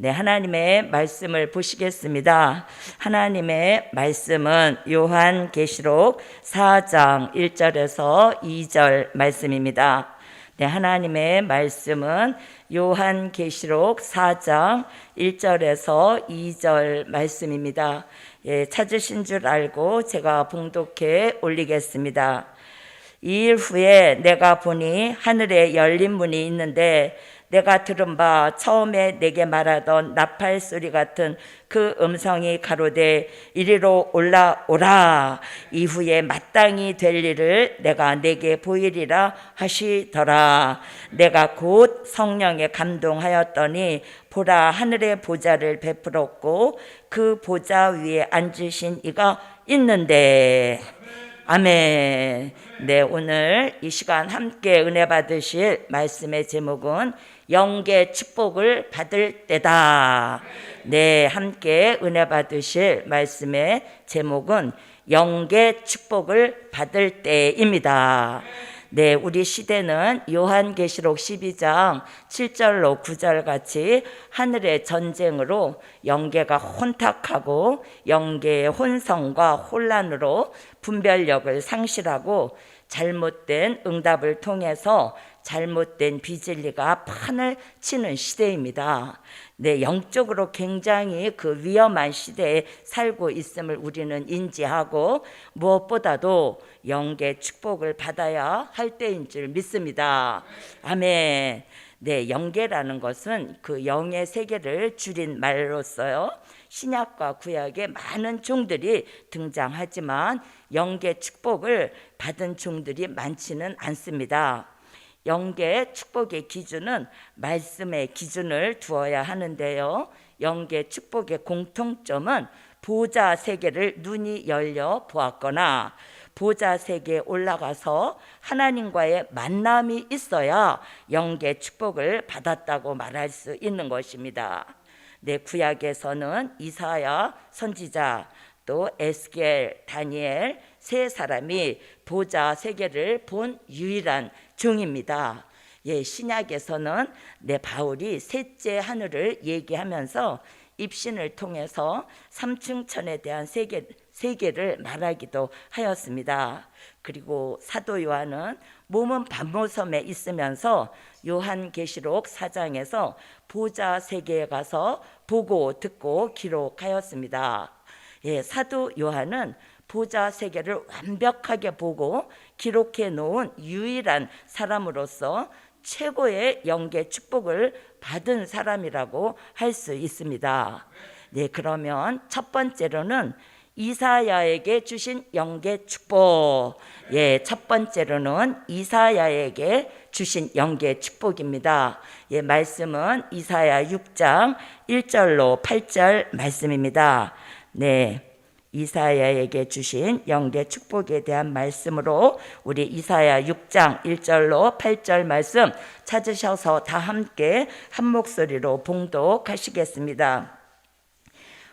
네, 하나님의 말씀을 보시겠습니다. 하나님의 말씀은 요한계시록 4장 1절에서 2절 말씀입니다. 네, 하나님의 말씀은 요한계시록 4장 1절에서 2절 말씀입니다. 예, 찾으신 줄 알고 제가 봉독해 올리겠습니다. 2일 후에 내가 보니 하늘에 열린 문이 있는데 내가 들은 바 처음에 내게 말하던 나팔 소리 같은 그 음성이 가로되 이리로 올라오라. 이후에 마땅히 될 일을 내가 내게 보이리라 하시더라. 내가 곧 성령에 감동하였더니 보라, 하늘의 보좌를 베풀었고 그 보좌 위에 앉으신 이가 있는데. 아멘. 네, 오늘 이 시간 함께 은혜 받으실 말씀의 제목은 영계 축복을 받을 때다. 네, 함께 은혜 받으실 말씀의 제목은 영계 축복을 받을 때입니다. 네, 우리 시대는 요한계시록 12장 7절로 9절 같이 하늘의 전쟁으로 영계가 혼탁하고 영계의 혼성과 혼란으로 분별력을 상실하고 잘못된 응답을 통해서 잘못된 비진리가 판을 치는 시대입니다. 네, 영적으로 굉장히 그 위험한 시대에 살고 있음을 우리는 인지하고 무엇보다도 영계 축복을 받아야 할 때인 줄 믿습니다. 아멘. 네, 영계라는 것은 그 영의 세계를 줄인 말로써요. 신약과 구약에 많은 종들이 등장하지만 영계 축복을 받은 종들이 많지는 않습니다. 영계 축복의 기준은 말씀의 기준을 두어야 하는데요. 영계 축복의 공통점은 보좌 세계를 눈이 열려 보았거나 보좌 세계에 올라가서 하나님과의 만남이 있어야 영계 축복을 받았다고 말할 수 있는 것입니다. 네, 구약에서는 이사야 선지자, 또 에스겔, 다니엘 세 사람이 보좌 세계를 본 유일한 종입니다. 예, 신약에서는 바울이 셋째 하늘을 얘기하면서 입신을 통해서 삼층천에 대한 세계를 말하기도 하였습니다. 그리고 사도 요한은 몸은 반모섬에 있으면서 요한계시록 4장에서 보좌 세계에 가서 보고 듣고 기록하였습니다. 예, 사도 요한은 보좌 세계를 완벽하게 보고 기록해 놓은 유일한 사람으로서 최고의 영계 축복을 받은 사람이라고 할 수 있습니다. 네, 그러면 첫 번째로는 이사야에게 주신 영계 축복. 예, 첫 번째로는 이사야에게 주신 영계 축복입니다. 예, 말씀은 이사야 6장 1절로 8절 말씀입니다. 네. 이사야에게 주신 영계 축복에 대한 말씀으로 우리 이사야 6장 1절로 8절 말씀 찾으셔서 다 함께 한 목소리로 봉독하시겠습니다.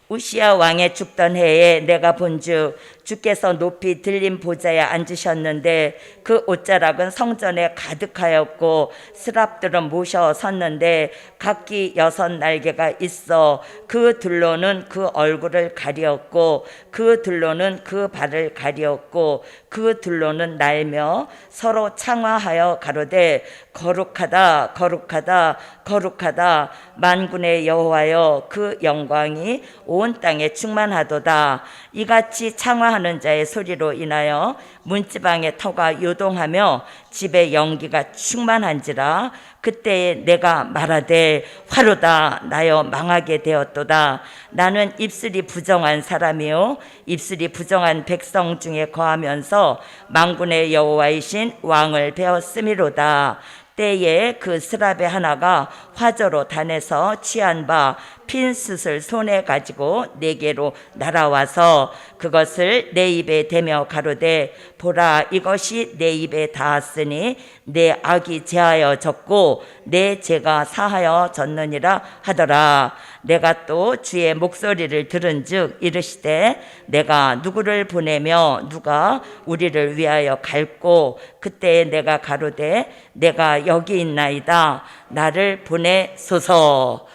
우시야 왕의 죽던 해에 내가 본즉 주께서 높이 들린 보좌에 앉으셨는데 그 옷자락은 성전에 가득하였고 스랍들은 모셔 섰는데 각기 6날개가 있어 그 들로는 그 얼굴을 가리었고 그 들로는 그 발을 가리었고 그 들로는 날며 서로 창화하여 가로되 거룩하다 거룩하다 거룩하다 만군의 여호와여 그 영광이 온 땅에 충만하도다. 이같이 창화하는 자의 소리로 인하여 문지방의 터가 요동하며 집에 연기가 충만한지라. 그때에 내가 말하되 화로다 나여 망하게 되었도다. 나는 입술이 부정한 사람이요 입술이 부정한 백성 중에 거하면서 만군의 여호와이신 왕을 배웠음이로다. 때에 그 스랍의 하나가 화저로 단에서 취한 바 핀 숯을 손에 가지고 내게로 날아와서 그것을 내 입에 대며 가로되 보라 이것이 내 입에 닿았으니 내 악이 제하여 졌고 내 죄가 사하여 졌느니라 하더라. 내가 또 주의 목소리를 들은즉 이르시되 내가 누구를 보내며 누가 우리를 위하여 갈고 그때에 내가 가로되 내가 여기 있나이다 나를 보내소서.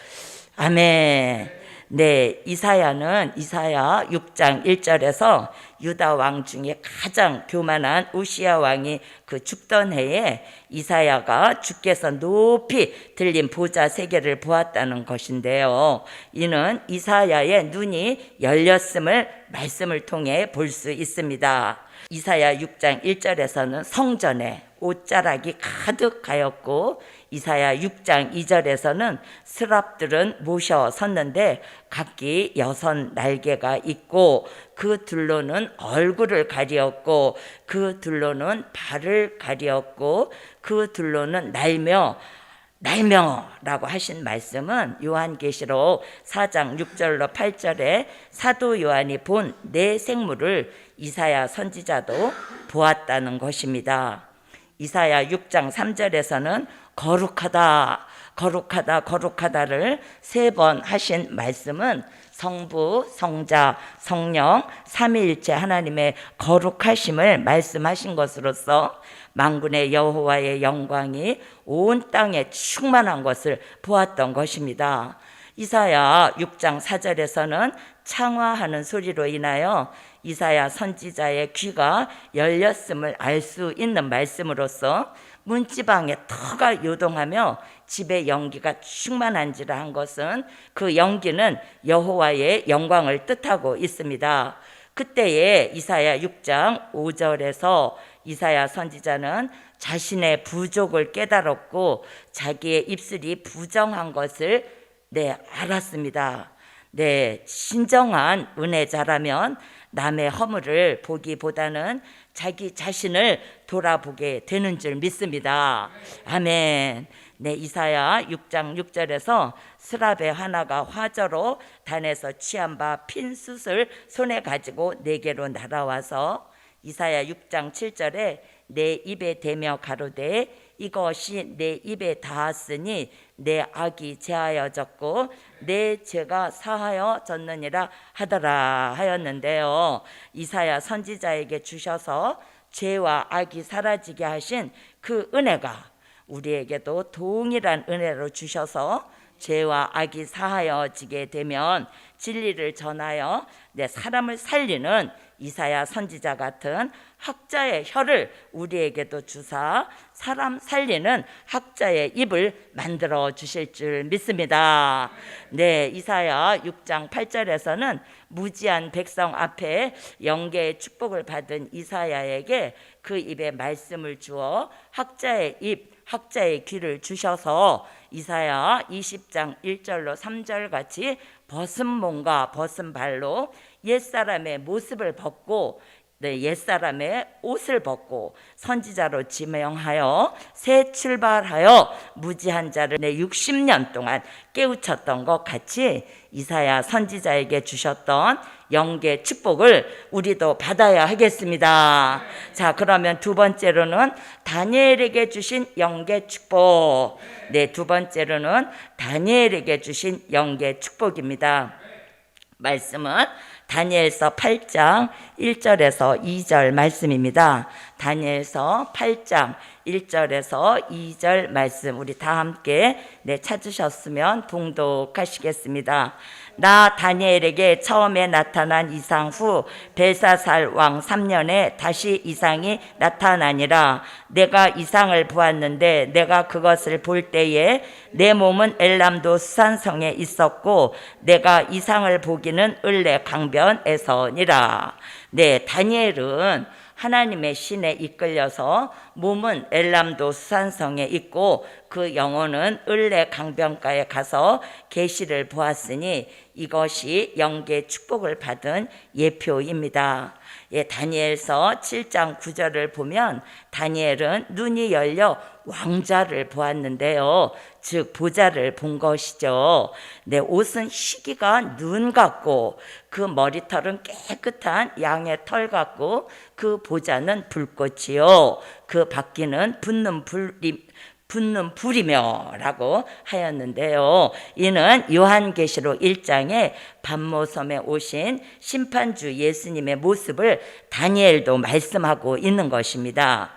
아멘. 네, 이사야 6장 1절에서 유다 왕 중에 가장 교만한 우시야 왕이 그 죽던 해에 이사야가 주께서 높이 들린 보좌 세 개를 보았다는 것인데요. 이는 이사야의 눈이 열렸음을 말씀을 통해 볼 수 있습니다. 이사야 6장 1절에서는 성전에 옷자락이 가득하였고 이사야 6장 2절에서는 스랍들은 모셔 섰는데 각기 6 날개가 있고 그 둘로는 얼굴을 가리었고 그 둘로는 발을 가리었고 그 둘로는 날며라고 하신 말씀은 요한계시록 4장 6절로 8절에 사도 요한이 본 네 생물을 이사야 선지자도 보았다는 것입니다. 이사야 6장 3절에서는 거룩하다 거룩하다를 3번 하신 말씀은 성부, 성자, 성령 삼위일체 하나님의 거룩하심을 말씀하신 것으로서 만군의 여호와의 영광이 온 땅에 충만한 것을 보았던 것입니다. 이사야 6장 4절에서는 창화하는 소리로 인하여 이사야 선지자의 귀가 열렸음을 알 수 있는 말씀으로서 문지방에 터가 요동하며 집에 연기가 충만한지라 한 것은 그 연기는 여호와의 영광을 뜻하고 있습니다. 그때에 이사야 6장 5절에서 이사야 선지자는 자신의 부족을 깨달았고 자기의 입술이 부정한 것을 알았습니다. 신정한 은혜자라면 남의 허물을 보기보다는 자기 자신을 돌아보게 되는 줄 믿습니다. 아멘. 이사야 6장 6절에서 스랍의 하나가 화저로 단에서 취한 바 핀 숯을 손에 가지고 내게로 날아와서 이사야 6장 7절에 내 입에 대며 가로되 이것이 내 입에 닿았으니 내 악이 제하여졌고 내 죄가 사하여졌느니라 하더라 하였는데요. 이사야 선지자에게 주셔서 죄와 악이 사라지게 하신 그 은혜가 우리에게도 동일한 은혜로 주셔서 죄와 악이 사하여지게 되면 진리를 전하여 내 사람을 살리는 이사야 선지자 같은 학자의 혀를 우리에게도 주사 사람 살리는 학자의 입을 만들어 주실 줄 믿습니다. 이사야 6장 8절에서는 무지한 백성 앞에 영계의 축복을 받은 이사야에게 그 입에 말씀을 주어 학자의 입, 학자의 귀를 주셔서 이사야 20장 1절로 3절 같이 벗은 몸과 벗은 발로 옛사람의 모습을 벗고 옛사람의 옷을 벗고 선지자로 지명하여 새 출발하여 무지한 자를 60년 동안 깨우쳤던 것 같이 이사야 선지자에게 주셨던 영계 축복을 우리도 받아야 하겠습니다. 자, 그러면 두 번째로는 다니엘에게 주신 영계 축복. 두 번째로는 다니엘에게 주신 영계 축복입니다. 말씀은 다니엘서 8장 1절에서 2절 말씀입니다. 다니엘서 8장 1절에서 2절 말씀 우리 다 함께 찾으셨으면 봉독하시겠습니다. 나 다니엘에게 처음에 나타난 이상 후 벨사살 왕 3년에 다시 이상이 나타나니라. 내가 이상을 보았는데 내가 그것을 볼 때에 내 몸은 엘람도 수산성에 있었고 내가 이상을 보기는 을레 강변에서니라. 다니엘은 하나님의 신에 이끌려서 몸은 엘람도 수산성에 있고 그 영혼은 을레 강변가에 가서 계시를 보았으니 이것이 영계 축복을 받은 예표입니다. 다니엘서 7장 9절을 보면 다니엘은 눈이 열려 왕자를 보았는데요. 즉 보좌를 본 것이죠. 옷은 희기가 눈 같고 그 머리털은 깨끗한 양의 털 같고 그 보좌는 불꽃이요 그 바퀴는 붙는 불이며 라고 하였는데요. 이는 요한계시록 1장에 반모섬에 오신 심판주 예수님의 모습을 다니엘도 말씀하고 있는 것입니다.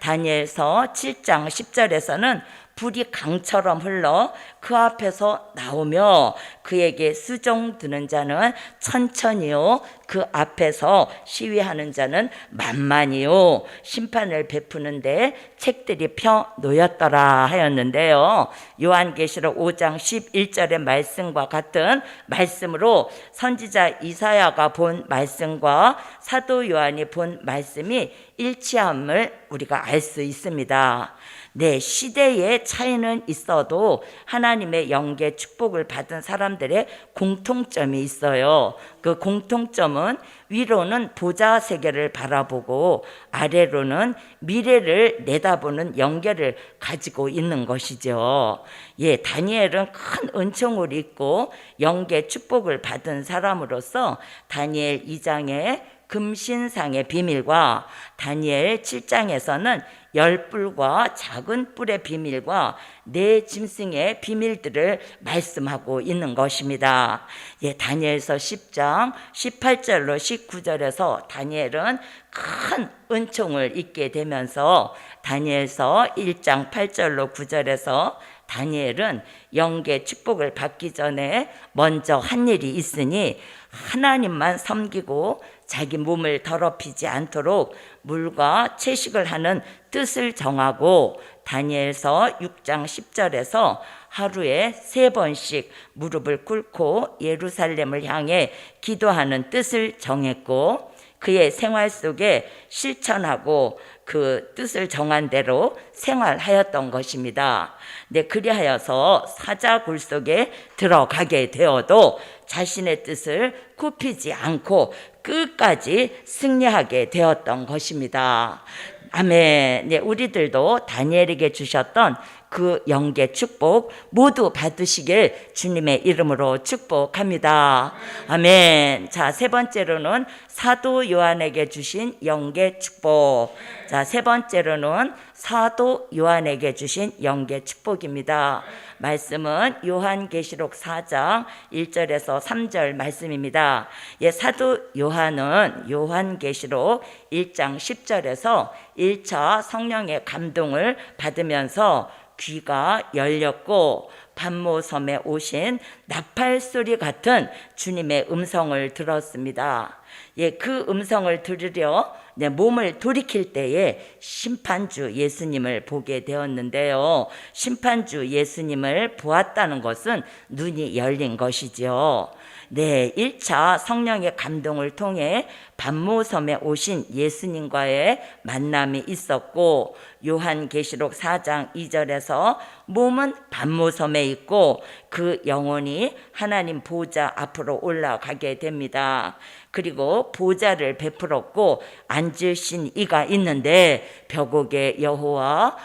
다니엘서 7장 10절에서는 불이 강처럼 흘러 그 앞에서 나오며 그에게 수종드는 자는 천천히요 그 앞에서 시위하는 자는 만만히요 심판을 베푸는데 책들이 펴 놓였더라 하였는데요. 요한계시록 5장 11절의 말씀과 같은 말씀으로 선지자 이사야가 본 말씀과 사도 요한이 본 말씀이 일치함을 우리가 알 수 있습니다. 네, 시대의 차이는 있어도 하나님의 영계 축복을 받은 사람들의 공통점이 있어요. 그 공통점은 위로는 보좌 세계를 바라보고 아래로는 미래를 내다보는 영계를 가지고 있는 것이죠. 예, 다니엘은 큰 은총을 입고 영계 축복을 받은 사람으로서 다니엘 2장의 금신상의 비밀과 다니엘 7장에서는 열뿔과 작은 뿔의 비밀과 네 짐승의 비밀들을 말씀하고 있는 것입니다. 예, 다니엘서 10장 18절로 19절에서 다니엘은 큰 은총을 입게 되면서 다니엘서 1장 8절로 9절에서 다니엘은 영계 축복을 받기 전에 먼저 한 일이 있으니 하나님만 섬기고 자기 몸을 더럽히지 않도록 물과 채식을 하는 뜻을 정하고 다니엘서 6장 10절에서 하루에 3번씩 무릎을 꿇고 예루살렘을 향해 기도하는 뜻을 정했고 그의 생활 속에 실천하고 그 뜻을 정한 대로 생활하였던 것입니다. 네, 그리하여서 사자굴 속에 들어가게 되어도 자신의 뜻을 굽히지 않고 끝까지 승리하게 되었던 것입니다. 아멘. 네, 우리들도 다니엘에게 주셨던 그 영계 축복 모두 받으시길 주님의 이름으로 축복합니다. 아멘. 자, 세 번째로는 사도 요한에게 주신 영계 축복. 자, 세 번째로는 사도 요한에게 주신 영계 축복입니다. 말씀은 요한계시록 4장 1절에서 3절 말씀입니다. 예, 사도 요한은 요한계시록 1장 10절에서 1차 성령의 감동을 받으면서 귀가 열렸고 반모섬에 오신 나팔소리 같은 주님의 음성을 들었습니다. 예, 그 음성을 들으려 몸을 돌이킬 때에 심판주 예수님을 보게 되었는데요. 심판주 예수님을 보았다는 것은 눈이 열린 것이죠. 네, 1차 성령의 감동을 통해 반모섬에 오신 예수님과의 만남이 있었고 요한계시록 4장 2절에서 몸은 반모섬에 있고 그 영혼이 하나님 보좌 앞으로 올라가게 됩니다. 그리고 보좌를 베풀었고 앉으신 이가 있는데 벽옥의 여호와,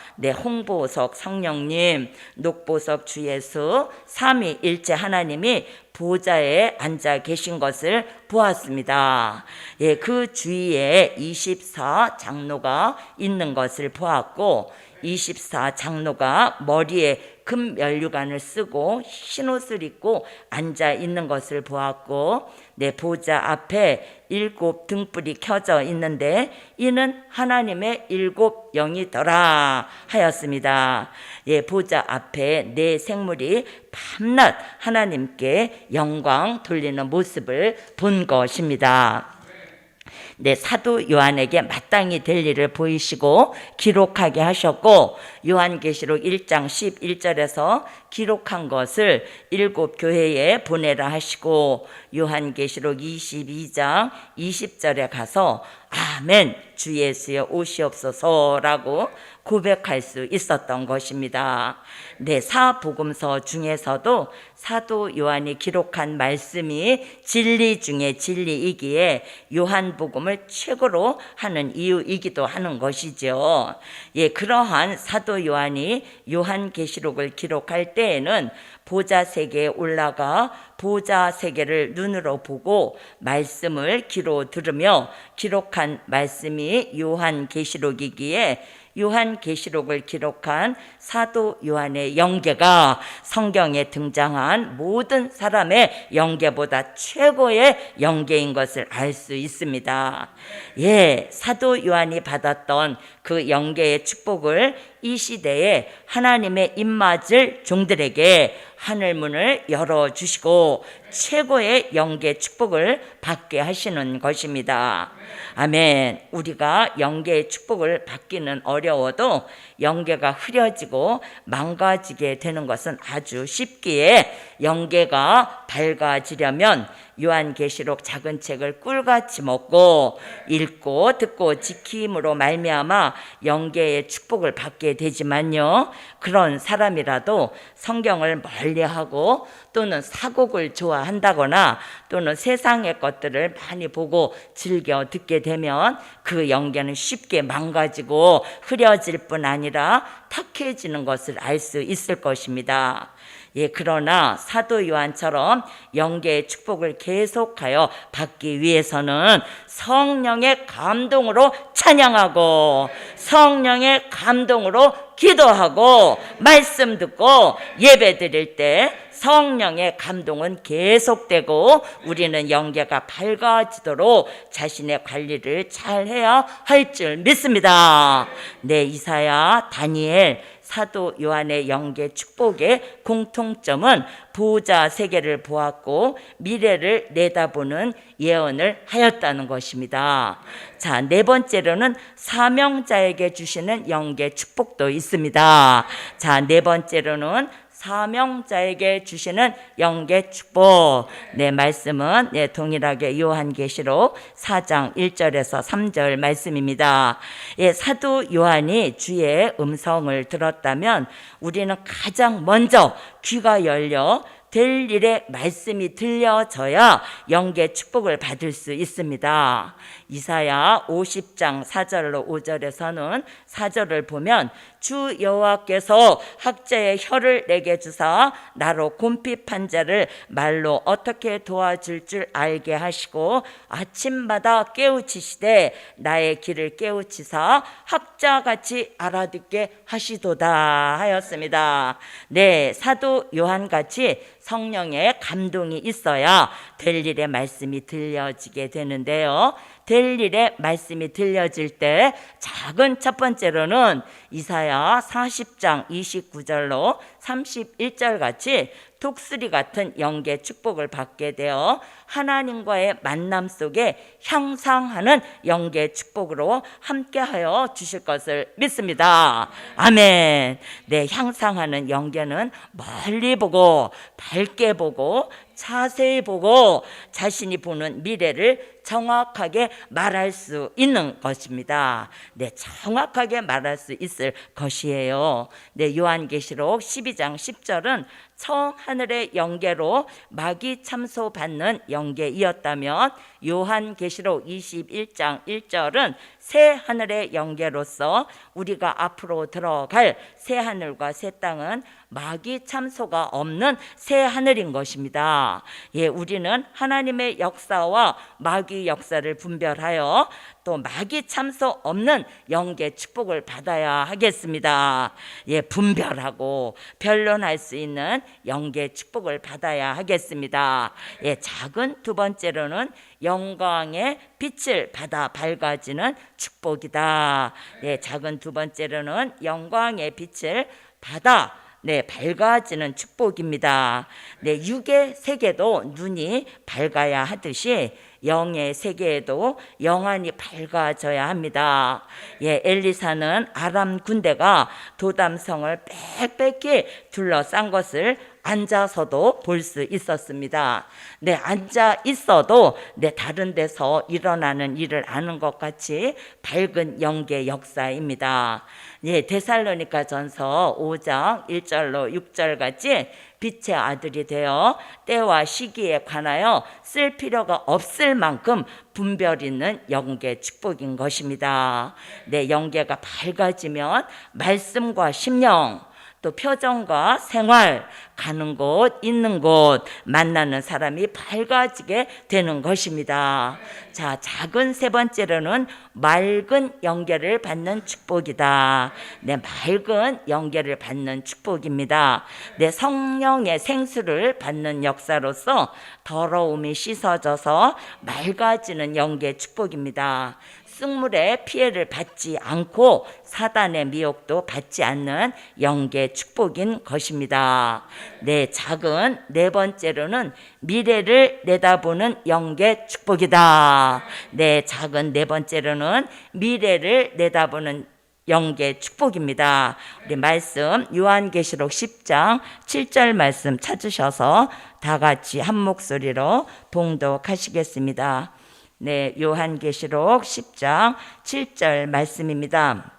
홍보석 성령님, 녹보석 주 예수, 삼위일체 하나님이 보좌에 앉아 계신 것을 보았습니다. 예, 그 주위에 24장로가 있는 것을 보았고 24장로가 머리에 금 면류관을 쓰고 흰옷을 입고 앉아 있는 것을 보았고 보좌 앞에 7 등불이 켜져 있는데 이는 하나님의 7 영이더라 하였습니다. 예, 보좌 앞에 4 생물이 밤낮 하나님께 영광 돌리는 모습을 본 것입니다. 네, 사도 요한에게 마땅히 될 일을 보이시고 기록하게 하셨고 요한계시록 1장 11절에서 기록한 것을 7 교회에 보내라 하시고 요한계시록 22장 20절에 가서 아멘 주 예수여 오시옵소서라고 고백할 수 있었던 것입니다. 네, 사복음서 중에서도 사도 요한이 기록한 말씀이 진리 중에 진리이기에 요한복음을 최고로 하는 이유이기도 하는 것이죠. 예, 그러한 사도 요한이 요한계시록을 기록할 때에는 보좌 세계에 올라가 보좌 세계를 눈으로 보고 말씀을 귀로 들으며 기록한 말씀이 요한계시록이기에 요한계시록을 기록한 사도 요한의 영계가 성경에 등장한 모든 사람의 영계보다 최고의 영계인 것을 알 수 있습니다. 사도 요한이 받았던 그 영계의 축복을 이 시대에 하나님의 입맞을 종들에게 하늘문을 열어주시고 최고의 영계 축복을 받게 하시는 것입니다. 아멘. 우리가 영계의 축복을 받기는 어려워도 영계가 흐려지고 망가지게 되는 것은 아주 쉽기에 영계가 밝아지려면 요한계시록 작은 책을 꿀같이 먹고 읽고 듣고 지킴으로 말미암아 영계의 축복을 받게 되지만요, 그런 사람이라도 성경을 멀리하고 또는 사곡을 좋아한다거나 또는 세상의 것들을 많이 보고 즐겨 듣게 되면 그 영계는 쉽게 망가지고 흐려질 뿐 아니라 탁해지는 것을 알 수 있을 것입니다. 그러나 사도 요한처럼 영계의 축복을 계속하여 받기 위해서는 성령의 감동으로 찬양하고 성령의 감동으로 기도하고 말씀 듣고 예배 드릴 때 성령의 감동은 계속되고 우리는 영계가 밝아지도록 자신의 관리를 잘 해야 할 줄 믿습니다. 이사야, 다니엘, 사도 요한의 영계 축복의 공통점은 보호자 세계를 보았고 미래를 내다보는 예언을 하였다는 것입니다. 자, 네 번째로는 사명자에게 주시는 영계 축복도 있습니다. 자, 네 번째로는 사명자에게 주시는 영계 축복. 말씀은 동일하게 요한계시록 4장 1절에서 3절 말씀입니다. 사도 요한이 주의 음성을 들었다면 우리는 가장 먼저 귀가 열려 될 일의 말씀이 들려져야 영계 축복을 받을 수 있습니다. 이사야 50장 4절로 5절에서는 4절을 보면 주 여호와께서 학자의 혀를 내게 주사 나로 곰핍한 자를 말로 어떻게 도와줄 줄 알게 하시고 아침마다 깨우치시되 나의 길을 깨우치사 학자같이 알아듣게 하시도다 하였습니다. 사도 요한같이 성령의 감동이 있어야 될 일의 말씀이 들려지게 되는데요, 될 일의 말씀이 들려질 때 작은 첫 번째로는 이사야 40장 29절로 31절 같이 독수리 같은 영계 축복을 받게 되어 하나님과의 만남 속에 향상하는 영계 축복으로 함께하여 주실 것을 믿습니다. 아멘. 향상하는 영계는 멀리 보고 밝게 보고 자세히 보고 자신이 보는 미래를 정확하게 말할 수 있는 것입니다. 정확하게 말할 수 있을 것이에요. 요한계시록 12장 10절은 처음 하늘의 영계로 마귀 참소 받는 영계이었다면 요한계시록 21장 1절은 새 하늘의 영계로서 우리가 앞으로 들어갈 새 하늘과 새 땅은 마귀 참소가 없는 새 하늘인 것입니다. 우리는 하나님의 역사와 마귀 역사를 분별하여 또 마귀 참소 없는 영계 축복을 받아야 하겠습니다. 분별하고 변론할 수 있는 영계 축복을 받아야 하겠습니다. 작은 두 번째로는 영광의 빛을 받아 밝아지는 축복이다. 작은 두 번째로는 영광의 빛을 받아 밝아지는 축복입니다. 육의 세계도 눈이 밝아야 하듯이 영의 세계에도 영안이 밝아져야 합니다. 엘리사는 아람 군대가 도담성을 빽빽히 둘러싼 것을 앉아서도 볼 수 있었습니다. 앉아 있어도 다른 데서 일어나는 일을 아는 것 같이 밝은 영계 역사입니다. 데살로니가전서 5장 1절로 6절 같이 빛의 아들이 되어 때와 시기에 관하여 쓸 필요가 없을 만큼 분별 있는 영계 축복인 것입니다. 영계가 밝아지면 말씀과 심령 또 표정과 생활, 가는 곳, 있는 곳, 만나는 사람이 밝아지게 되는 것입니다. 자, 작은 세 번째로는 맑은 영계를 받는 축복이다. 네, 맑은 영계를 받는 축복입니다. 네, 성령의 생수를 받는 역사로서 더러움이 씻어져서 맑아지는 영계 축복입니다. 쑥물의 피해를 받지 않고 사단의 미혹도 받지 않는 영계 축복인 것입니다. 네, 작은 네 번째로는 미래를 내다보는 영계 축복이다. 네, 작은 네 번째로는 미래를 내다보는 영계 축복입니다. 우리 말씀 요한계시록 10장 7절 말씀 찾으셔서 다 같이 한 목소리로 봉독하시겠습니다. 네, 요한계시록 10장 7절 말씀입니다.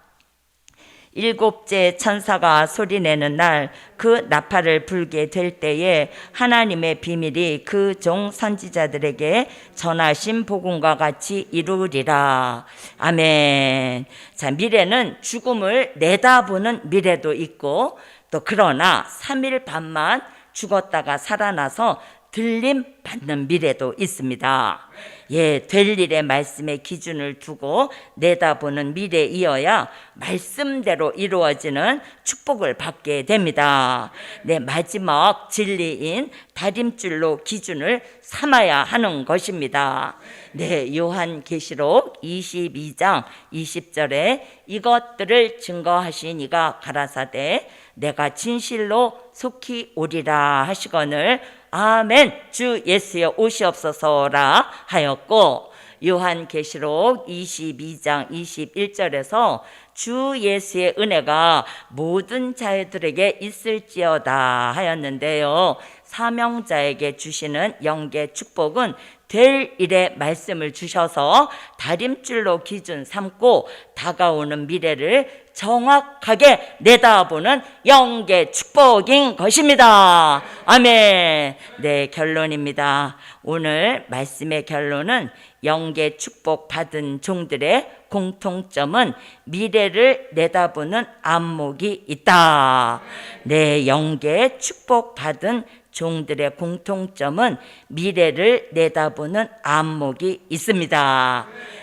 일곱째 천사가 소리내는 날 그 나팔을 불게 될 때에 하나님의 비밀이 그 종 선지자들에게 전하신 복음과 같이 이루리라. 아멘. 자, 미래는 죽음을 내다보는 미래도 있고 또 그러나 3일 반만 죽었다가 살아나서 들림 받는 미래도 있습니다. 예, 될 일의 말씀의 기준을 두고 내다보는 미래이어야 말씀대로 이루어지는 축복을 받게 됩니다. 네, 마지막 진리인 다림줄로 기준을 삼아야 하는 것입니다. 네, 요한계시록 22장 20절에 이것들을 증거하신 이가 가라사대 내가 진실로 속히 오리라 하시거늘 아멘 주 예수여 오시옵소서라 하였고, 요한계시록 22장 21절에서 주 예수의 은혜가 모든 자들에게 있을지어다 하였는데요. 사명자에게 주시는 영계 축복은 될 일의 말씀을 주셔서 다림줄로 기준 삼고 다가오는 미래를 정확하게 내다보는 영계 축복인 것입니다. 아멘. 네, 결론입니다. 오늘 말씀의 결론은 영계 축복 받은 종들의 공통점은 미래를 내다보는 안목이 있다. 네, 영계 축복 받은 종들의 공통점은 미래를 내다보는 안목이 있습니다.